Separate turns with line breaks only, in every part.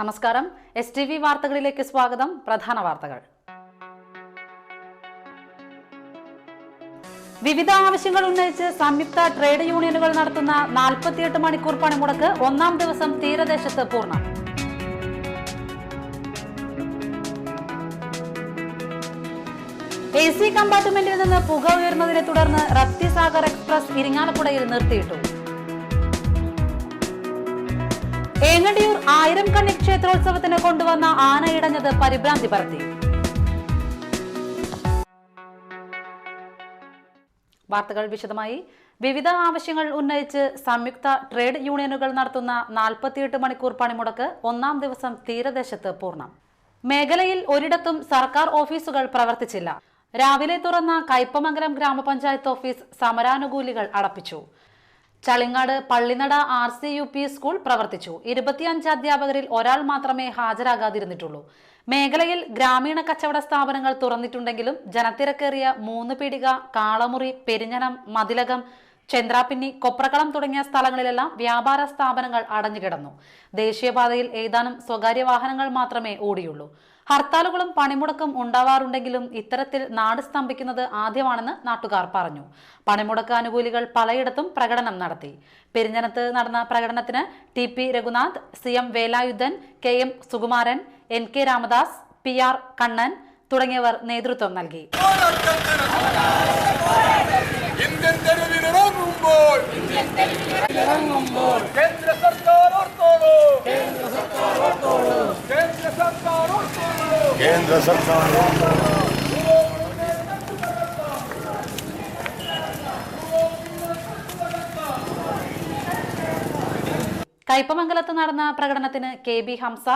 നമസ്കാരം. STV വാർത്തകളിലേക്ക് സ്വാഗതം. പ്രധാന വാർത്തകൾ. വിവിധ ആവശ്യങ്ങൾ ഉന്നയിച്ച് സംയുക്ത ട്രേഡ് യൂണിയനുകൾ നടത്തുന്ന 48 മണിക്കൂർ പണിമുടക്ക് ഒന്നാം ദിവസം തീരദേശത്ത് പൂർണ്ണം. AC കമ്പാർട്ട്മെന്റിൽ നിന്ന് പുക ഉയർന്നതിനെ തുടർന്ന് റപ്തിസാഗർ എക്സ്പ്രസ് ഇരിങ്ങാലക്കുടയിൽ നിർത്തിയിട്ടു. ഏങ്ങണ്ടിയൂർ 1000 കണ്ണി ക്ഷേത്രോത്സവത്തിന് കൊണ്ടുവന്ന ആന ഇടഞ്ഞത് പരിഭ്രാന്തി പരത്തി. വാർത്തകൾ വിശദമായി. വിവിധ ആവശ്യങ്ങൾ ഉന്നയിച്ച് സംയുക്ത ട്രേഡ് യൂണിയനുകൾ നടത്തുന്ന 48 മണിക്കൂർ പണിമുടക്ക് ഒന്നാം ദിവസം തീരദേശത്ത് പൂർണ്ണം. മേഖലയിൽ ഒരിടത്തും സർക്കാർ ഓഫീസുകൾ പ്രവർത്തിച്ചില്ല. രാവിലെ തുറന്ന കയ്പമംഗലം ഗ്രാമപഞ്ചായത്ത് ഓഫീസ് സമരാനുകൂലികൾ അടപ്പിച്ചു. ചളിങ്ങാട് പള്ളിനട RCUP സ്കൂൾ പ്രവർത്തിച്ചു. 25 അധ്യാപകരിൽ ഒരാൾ മാത്രമേ ഹാജരാകാതിരുന്നിട്ടുള്ളൂ. മേഖലയിൽ ഗ്രാമീണ കച്ചവട സ്ഥാപനങ്ങൾ തുറന്നിട്ടുണ്ടെങ്കിലും ജനത്തിരക്കേറിയ 3 പീടിക, കാളമുറി, പെരിഞ്ഞനം, മതിലകം, ചന്ദ്രാപ്പിന്നി, കൊപ്രക്കളം തുടങ്ങിയ സ്ഥലങ്ങളിലെല്ലാം വ്യാപാര സ്ഥാപനങ്ങൾ അടഞ്ഞുകിടന്നു. ദേശീയപാതയിൽ ഏതാനും സ്വകാര്യ വാഹനങ്ങൾ മാത്രമേ ഓടിയുള്ളൂ. ഹർത്താലുകളും പണിമുടക്കും ഉണ്ടാവാറുണ്ടെങ്കിലും ഇത്തരത്തിൽ നാട് സ്തംഭിക്കുന്നത് ആദ്യമാണെന്ന് നാട്ടുകാർ പറഞ്ഞു. പണിമുടക്ക് അനുകൂലികൾ പലയിടത്തും പ്രകടനം നടത്തി. പെരിഞ്ഞനത്ത് നടന്ന പ്രകടനത്തിന് TP Raghunath, CM Velayudhan, KM Sukumaran, NK Ramadas, PR Kannan തുടങ്ങിയവർ നേതൃത്വം നൽകി.
കേന്ദ്ര സർക്കാർ
കയ്പമംഗലത്ത് നടന്ന പ്രകടനത്തിന് KB Hamza,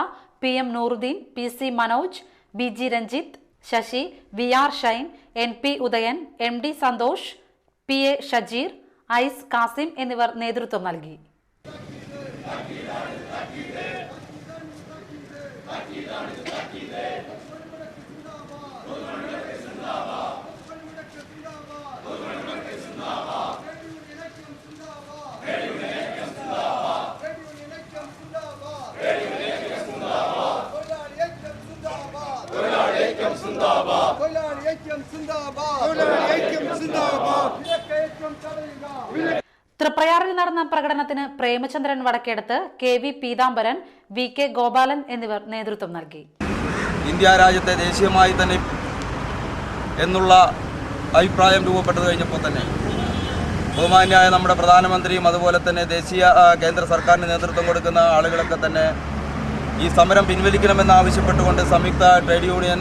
PM Nooruddin, PC Manoj, BG Ranjith, Sasi, VR Shine, NP Udayan, MD Santhosh, PA Shajeer, ഐസ് കാസിം എന്നിവർ നേതൃത്വം നൽകി. തൃപ്രയാറിൽ നടന്ന പ്രകടനത്തിന് പ്രേമചന്ദ്രൻ വടക്കേടത്ത്, KV പീതാംബരൻ, VK ഗോപാലൻ എന്നിവർ നേതൃത്വം നൽകി.
ഇന്ത്യ രാജ്യത്തെ ദേശീയമായി തന്നെ എന്നുള്ള അഭിപ്രായം രൂപപ്പെട്ടു കഴിഞ്ഞപ്പോൾ തന്നെ ബഹുമാന്യായ നമ്മുടെ പ്രധാനമന്ത്രിയും അതുപോലെ തന്നെ കേന്ദ്ര സർക്കാരിന് നേതൃത്വം കൊടുക്കുന്ന ആളുകളൊക്കെ തന്നെ ഈ സമരം പിൻവലിക്കണമെന്ന് ആവശ്യപ്പെട്ടുകൊണ്ട് സംയുക്ത ട്രേഡ് യൂണിയൻ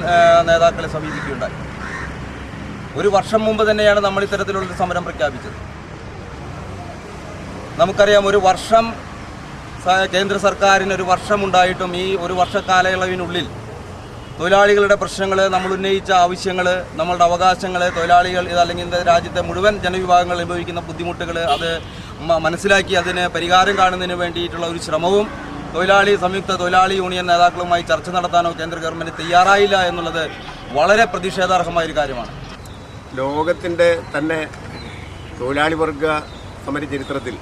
നേതാക്കളെ സമീപിക്കുകയുണ്ടായി. 1 വർഷം മുമ്പ് തന്നെയാണ് നമ്മൾ ഇത്തരത്തിലുള്ളൊരു സമരം പ്രഖ്യാപിച്ചത്. നമുക്കറിയാം, 1 വർഷം കേന്ദ്ര സർക്കാരിന് 1 വർഷമുണ്ടായിട്ടും ഈ 1 വർഷ കാലയളവിനുള്ളിൽ തൊഴിലാളികളുടെ പ്രശ്നങ്ങൾ, നമ്മൾ ഉന്നയിച്ച ആവശ്യങ്ങൾ, നമ്മളുടെ അവകാശങ്ങൾ, തൊഴിലാളികൾ അല്ലെങ്കിൽ രാജ്യത്തെ മുഴുവൻ ജനവിഭാഗങ്ങൾ അനുഭവിക്കുന്ന ബുദ്ധിമുട്ടുകൾ അത് മനസ്സിലാക്കി അതിന് പരിഹാരം കാണുന്നതിന് വേണ്ടിയിട്ടുള്ള ഒരു ശ്രമവും സംയുക്ത തൊഴിലാളി യൂണിയൻ നേതാക്കളുമായി ചർച്ച നടത്താനോ കേന്ദ്ര ഗവൺമെൻറ് തയ്യാറായില്ല എന്നുള്ളത് വളരെ പ്രതിഷേധാർഹമായൊരു കാര്യമാണ്.
ലോകത്തിൻ്റെ തന്നെ തൊഴിലാളി വർഗ സമര ചരിത്രത്തിൽ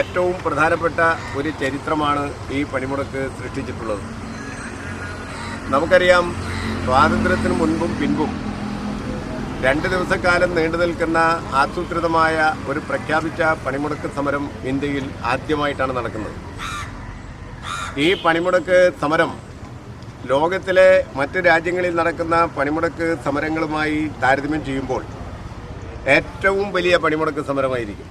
ഏറ്റവും പ്രധാനപ്പെട്ട ഒരു ചരിത്രമാണ് ഈ പണിമുടക്ക് സൃഷ്ടിച്ചിട്ടുള്ളത്. നമുക്കറിയാം, സ്വാതന്ത്ര്യത്തിന് മുൻപും പിൻപും 2 ദിവസക്കാലം നീണ്ടു നിൽക്കുന്ന ആസൂത്രിതമായ ഒരു പ്രഖ്യാപിച്ച പണിമുടക്ക് സമരം ഇന്ത്യയിൽ ആദ്യമായിട്ടാണ് നടക്കുന്നത്. ഈ പണിമുടക്ക് സമരം ലോകത്തിലെ മറ്റ് രാജ്യങ്ങളിൽ നടക്കുന്ന പണിമുടക്ക് സമരങ്ങളുമായി താരതമ്യം ചെയ്യുമ്പോൾ ഏറ്റവും വലിയ പണിമുടക്ക് സമരമായിരിക്കും.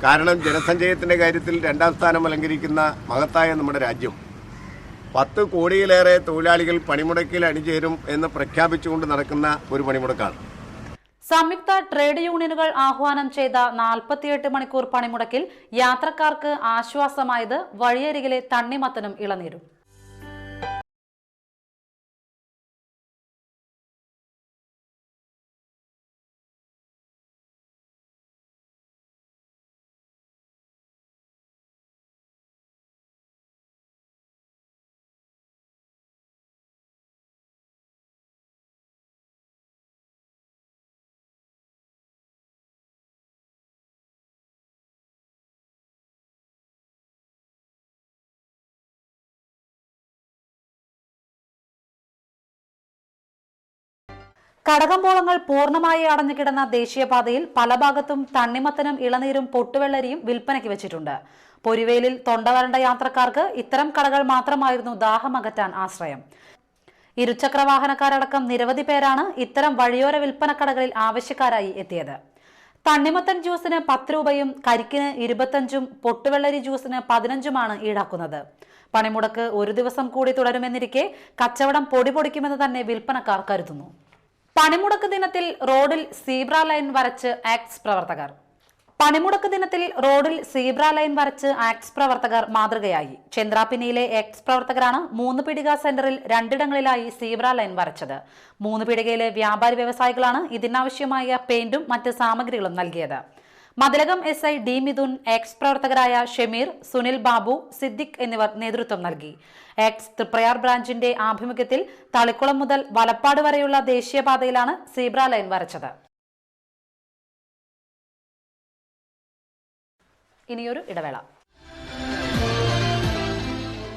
കാരണം ജനസഞ്ചയത്തിൻ്റെ കാര്യത്തിൽ 2ാം സ്ഥാനം അലങ്കരിക്കുന്ന മഹത്തായ നമ്മുടെ രാജ്യം 10 കോടിയിലേറെ തൊഴിലാളികൾ പണിമുടക്കിൽ അണിചേരും എന്ന് പ്രഖ്യാപിച്ചുകൊണ്ട് നടക്കുന്ന ഒരു പണിമുടക്കാണ്.
സംയുക്ത ട്രേഡ് യൂണിയനുകൾ ആഹ്വാനം ചെയ്ത 48 മണിക്കൂർ പണിമുടക്കിൽ യാത്രക്കാർക്ക് ആശ്വാസമായത് വഴിയരികിലെ തണ്ണിമത്തനും ഇളനീരും. കടകമ്പോളങ്ങൾ പൂർണ്ണമായി അടഞ്ഞുകിടന്ന ദേശീയപാതയിൽ പല ഭാഗത്തും തണ്ണിമത്തനും ഇളനീരും പൊട്ടുവെള്ളരിയും വിൽപ്പനയ്ക്ക് വെച്ചിട്ടുണ്ട്. പൊരിവെയിലിൽ തൊണ്ടവരണ്ട യാത്രക്കാർക്ക് ഇത്തരം കടകൾ മാത്രമായിരുന്നു ദാഹമകറ്റാൻ ആശ്രയം. ഇരുചക്രവാഹനക്കാരടക്കം നിരവധി പേരാണ് ഇത്തരം വഴിയോര വിൽപ്പനക്കടകളിൽ ആവശ്യക്കാരായി എത്തിയത്. തണ്ണിമത്തൻ ജ്യൂസിന് 10 രൂപയും കരിക്കിന് 25ഉം പൊട്ടുവെള്ളരി ജ്യൂസിന് 15ഉമാണ് ഈടാക്കുന്നത്. പണിമുടക്ക് ഒരു ദിവസം കൂടി തുടരുമെന്നിരിക്കെ കച്ചവടം പൊടിപൊടിക്കുമെന്ന് തന്നെ വിൽപ്പനക്കാർ കരുതുന്നു. പണിമുടക്ക് ദിനത്തിൽ റോഡിൽ സീബ്ര ലൈൻ വരച്ച് ആക്ട്സ് പ്രവർത്തകർ. പണിമുടക്ക് ദിനത്തിൽ റോഡിൽ സീബ്ര ലൈൻ വരച്ച് ആക്ട്സ് പ്രവർത്തകർ മാതൃകയായി. ചന്ദ്രാപിന്നിയിലെ ആക്ട്സ് പ്രവർത്തകരാണ് 3 പീടിക സെന്ററിൽ 2ഇടങ്ങളിലായി സീബ്ര ലൈൻ വരച്ചത്. 3 പീടികയിലെ വ്യാപാരി വ്യവസായികളാണ് ഇതിനാവശ്യമായ പെയിന്റും മറ്റ് സാമഗ്രികളും നൽകിയത്. Mathilakam SI D Mithun, acts പ്രവർത്തകരായ ഷമീർ, സുനിൽ ബാബു, സിദ്ദിഖ് എന്നിവർ നേതൃത്വം നൽകി. ആക്ട്സ് തൃപ്രയാർ ബ്രാഞ്ചിന്റെ ആഭിമുഖ്യത്തിൽ തളിക്കുളം മുതൽ വലപ്പാട് വരെയുള്ള ദേശീയപാതയിലാണ് സീബ്ര ലൈൻ വരച്ചത്. ഇനിയൊരു ഇടവേള.